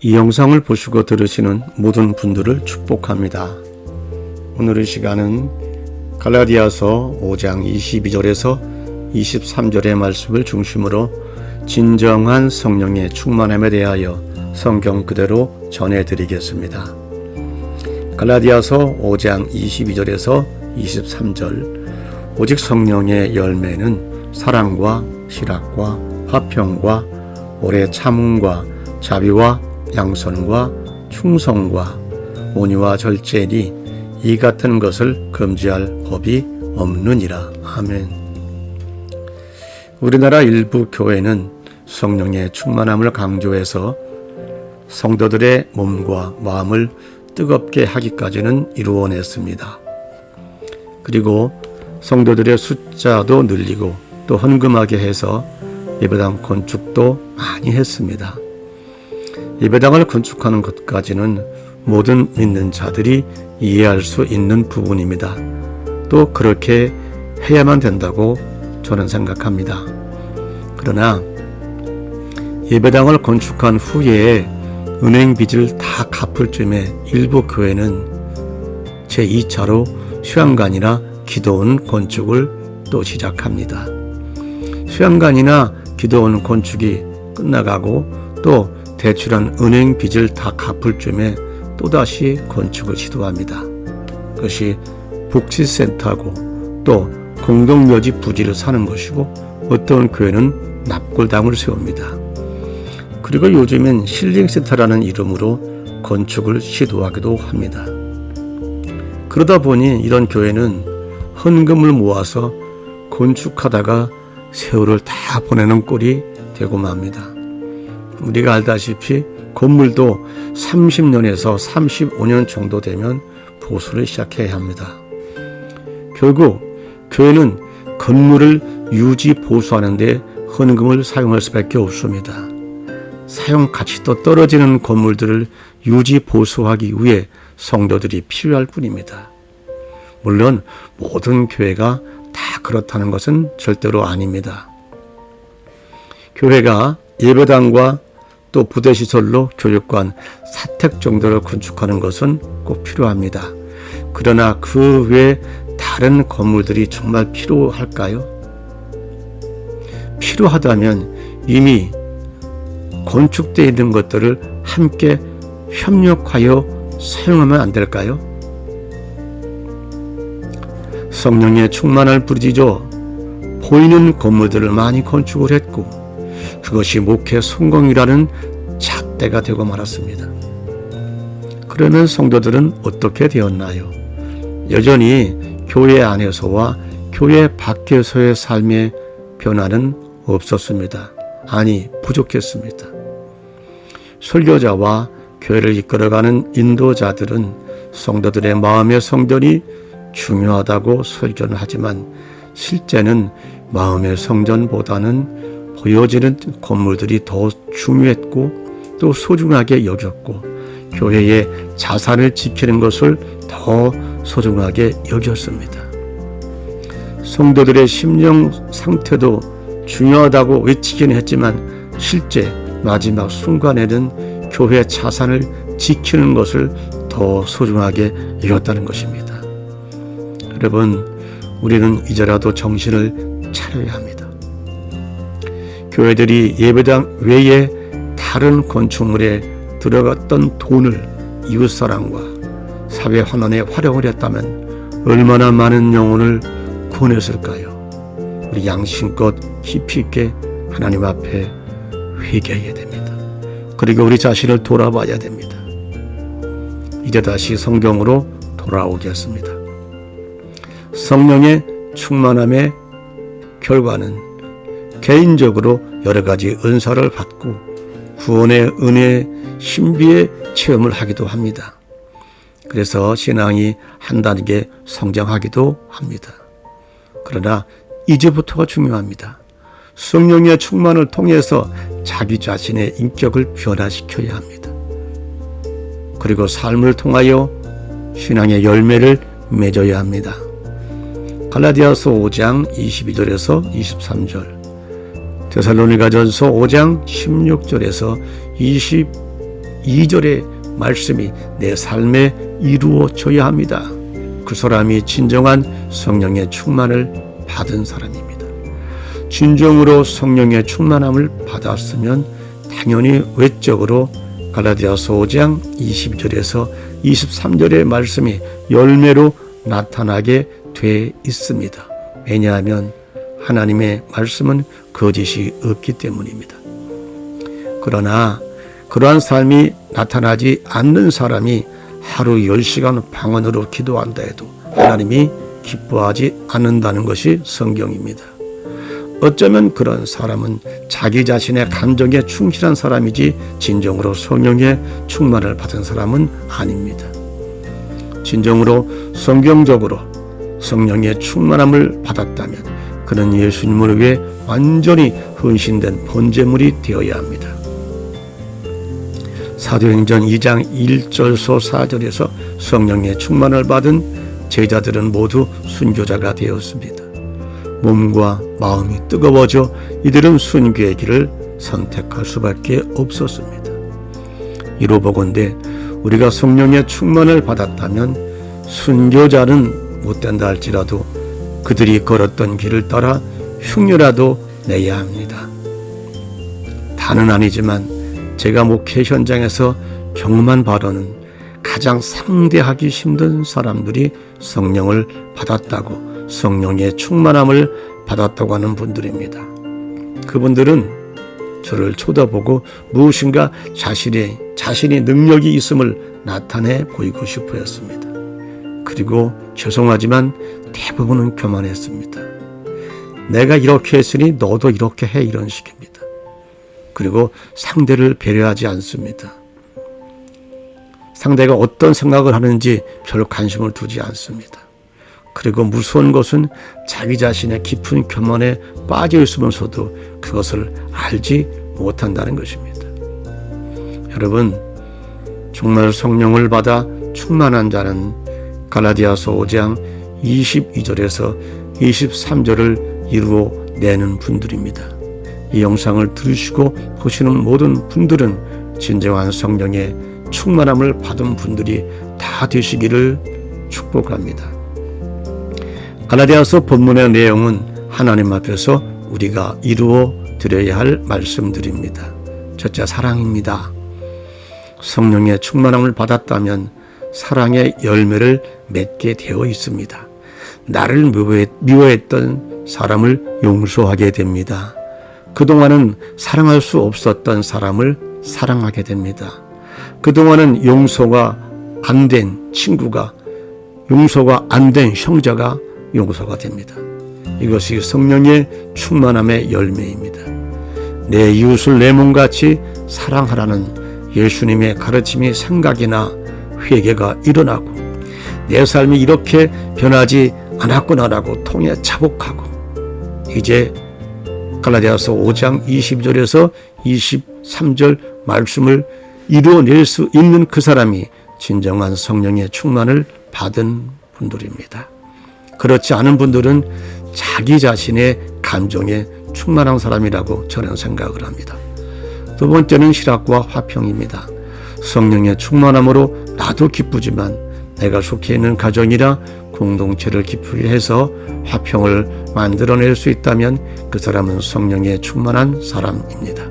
이 영상을 보시고 들으시는 모든 분들을 축복합니다. 오늘의 시간은 갈라디아서 5장 22절에서 23절의 말씀을 중심으로 진정한 성령의 충만함에 대하여 성경 그대로 전해드리겠습니다. 갈라디아서 5장 22절에서 23절 오직 성령의 열매는 사랑과 실학과 화평과 오래 참음과 자비와 양선과 충성과 온유와 절제니 이 같은 것을 금지할 법이 없느니라. 아멘. 우리나라 일부 교회는 성령의 충만함을 강조해서 성도들의 몸과 마음을 뜨겁게 하기까지는 이루어냈습니다. 그리고 성도들의 숫자도 늘리고 또 헌금하게 해서 예배당 건축도 많이 했습니다. 예배당을 건축하는 것까지는 모든 믿는 자들이 이해할 수 있는 부분입니다. 또 그렇게 해야만 된다고 저는 생각합니다. 그러나 예배당을 건축한 후에 은행 빚을 다 갚을 쯤에 일부 교회는 제2차로 수양관이나 기도원 건축을 또 시작합니다. 수양관이나 기도원 건축이 끝나가고 또 대출한 은행 빚을 다 갚을 쯤에 또다시 건축을 시도합니다. 그것이 복지센터하고 또 공동묘지 부지를 사는 것이고 어떤 교회는 납골당을 세웁니다. 그리고 요즘엔 힐링센터라는 이름으로 건축을 시도하기도 합니다. 그러다 보니 이런 교회는 헌금을 모아서 건축하다가 세월을 다 보내는 꼴이 되고 맙니다. 우리가 알다시피 건물도 30년에서 35년 정도 되면 보수를 시작해야 합니다. 결국 교회는 건물을 유지 보수하는 데 헌금을 사용할 수밖에 없습니다. 사용 가치도 떨어지는 건물들을 유지 보수하기 위해 성도들이 필요할 뿐입니다. 물론 모든 교회가 다 그렇다는 것은 절대로 아닙니다. 교회가 예배당과 또 부대시설로 교육관, 사택 정도를 건축하는 것은 꼭 필요합니다. 그러나 그 외 다른 건물들이 정말 필요할까요? 필요하다면 이미 건축되어 있는 것들을 함께 협력하여 사용하면 안 될까요? 성령의 충만을 부르짖어 보이는 건물들을 많이 건축을 했고 그것이 목회 성공이라는 잣대가 되고 말았습니다. 그러면 성도들은 어떻게 되었나요? 여전히 교회 안에서와 교회 밖에서의 삶의 변화는 없었습니다. 아니, 부족했습니다. 설교자와 교회를 이끌어가는 인도자들은 성도들의 마음의 성전이 중요하다고 설교는 하지만 실제는 마음의 성전보다는 보여지는 건물들이 더 중요했고 또 소중하게 여겼고 교회의 자산을 지키는 것을 더 소중하게 여겼습니다. 성도들의 심령 상태도 중요하다고 외치기는 했지만 실제 마지막 순간에는 교회 자산을 지키는 것을 더 소중하게 여겼다는 것입니다. 여러분, 우리는 이제라도 정신을 차려야 합니다. 교회들이 예배당 외에 다른 건축물에 들어갔던 돈을 이웃사랑과 사회 환원에 활용을 했다면 얼마나 많은 영혼을 구원했을까요? 우리 양심껏 깊이 있게 하나님 앞에 회개해야 됩니다. 그리고 우리 자신을 돌아봐야 됩니다. 이제 다시 성경으로 돌아오겠습니다. 성령의 충만함의 결과는 개인적으로 여러 가지 은사를 받고 구원의 은혜, 신비의 체험을 하기도 합니다. 그래서 신앙이 한 단계 성장하기도 합니다. 그러나 이제부터가 중요합니다. 성령의 충만을 통해서 자기 자신의 인격을 변화시켜야 합니다. 그리고 삶을 통하여 신앙의 열매를 맺어야 합니다. 갈라디아서 5장 22절에서 23절, 데살로니가전서 5장 16절에서 2절의 말씀이 내 삶에 이루어져야 합니다. 그 사람이 진정한 성령의 충만을 받은 사람입니다. 진정으로 성령의 충만함을 받았으면 당연히 외적으로 갈라디아서 5장 22절에서 23절의 말씀이 열매로 나타나게 돼 있습니다. 왜냐하면 하나님의 말씀은 거짓이 없기 때문입니다. 그러나 그러한 삶이 나타나지 않는 사람이 하루 10시간 방언으로 기도한다 해도 하나님이 기뻐하지 않는다는 것이 성경입니다. 어쩌면 그런 사람은 자기 자신의 감정에 충실한 사람이지 진정으로 성령의 충만을 받은 사람은 아닙니다. 진정으로 성경적으로 성령의 충만함을 받았다면 그는 예수님을 위해 완전히 헌신된 번제물이 되어야 합니다. 사도행전 2장 1절서 4절에서 성령의 충만을 받은 제자들은 모두 순교자가 되었습니다. 몸과 마음이 뜨거워져 이들은 순교의 길을 선택할 수밖에 없었습니다. 이로 보건대 우리가 성령의 충만을 받았다면 순교자는 못된다 할지라도 그들이 걸었던 길을 따라 흉내라도 내야 합니다. 다는 아니지만 제가 목회 현장에서 경험한 바로는 가장 상대하기 힘든 사람들이 성령을 받았다고, 성령의 충만함을 받았다고 하는 분들입니다. 그분들은 저를 쳐다보고 무엇인가 자신이 능력이 있음을 나타내 보이고 싶어 했습니다. 그리고 죄송하지만 대부분은 교만했습니다. 내가 이렇게 했으니 너도 이렇게 해, 이런 식입니다. 그리고 상대를 배려하지 않습니다. 상대가 어떤 생각을 하는지 별 관심을 두지 않습니다. 그리고 무서운 것은 자기 자신의 깊은 교만에 빠져 있으면서도 그것을 알지 못한다는 것입니다. 여러분, 정말 성령을 받아 충만한 자는 갈라디아서 5장 22절에서 23절을 이루어내는 분들입니다. 이 영상을 들으시고 보시는 모든 분들은 진정한 성령의 충만함을 받은 분들이 다 되시기를 축복합니다. 갈라디아서 본문의 내용은 하나님 앞에서 우리가 이루어 드려야 할 말씀들입니다. 첫째, 사랑입니다. 성령의 충만함을 받았다면 사랑의 열매를 맺게 되어 있습니다. 나를 미워했던 사람을 용서하게 됩니다. 그동안은 사랑할 수 없었던 사람을 사랑하게 됩니다. 그동안은 용서가 안 된 친구가, 용서가 안 된 형제가 용서가 됩니다. 이것이 성령의 충만함의 열매입니다. 내 이웃을 내 몸같이 사랑하라는 예수님의 가르침이 생각이나 회개가 일어나고 내 삶이 이렇게 변하지 않았구나라고 통해 자복하고 이제 갈라디아서 5장 20절에서 23절 말씀을 이루어낼 수 있는 그 사람이 진정한 성령의 충만을 받은 분들입니다. 그렇지 않은 분들은 자기 자신의 감정에 충만한 사람이라고 저는 생각을 합니다. 두 번째는 희락과 화평입니다. 성령의 충만함으로 나도 기쁘지만 내가 속해 있는 가정이나 공동체를 기쁘게 해서 화평을 만들어낼 수 있다면 그 사람은 성령에 충만한 사람입니다.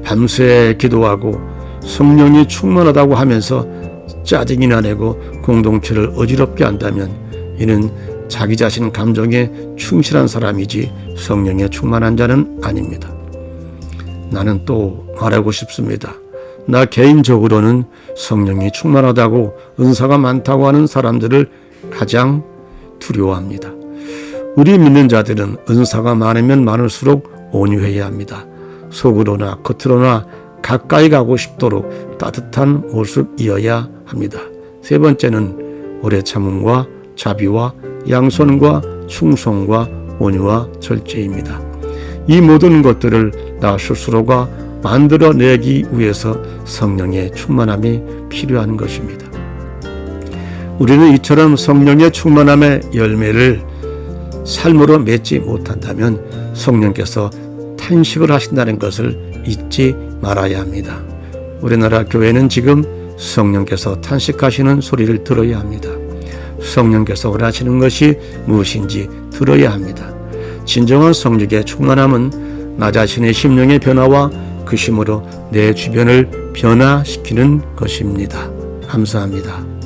밤새 기도하고 성령이 충만하다고 하면서 짜증이나 내고 공동체를 어지럽게 한다면 이는 자기 자신 감정에 충실한 사람이지 성령에 충만한 자는 아닙니다. 나는 또 말하고 싶습니다. 나 개인적으로는 성령이 충만하다고 은사가 많다고 하는 사람들을 가장 두려워합니다. 우리 믿는 자들은 은사가 많으면 많을수록 온유해야 합니다. 속으로나 겉으로나 가까이 가고 싶도록 따뜻한 모습이어야 합니다. 세 번째는 오래 참음과 자비와 양선과 충성과 온유와 절제입니다. 이 모든 것들을 나 스스로가 만들어내기 위해서 성령의 충만함이 필요한 것입니다. 우리는 이처럼 성령의 충만함의 열매를 삶으로 맺지 못한다면 성령께서 탄식을 하신다는 것을 잊지 말아야 합니다. 우리나라 교회는 지금 성령께서 탄식하시는 소리를 들어야 합니다. 성령께서 원하시는 것이 무엇인지 들어야 합니다. 진정한 성육의 충만함은 나 자신의 심령의 변화와 그 힘으로 내 주변을 변화시키는 것입니다. 감사합니다.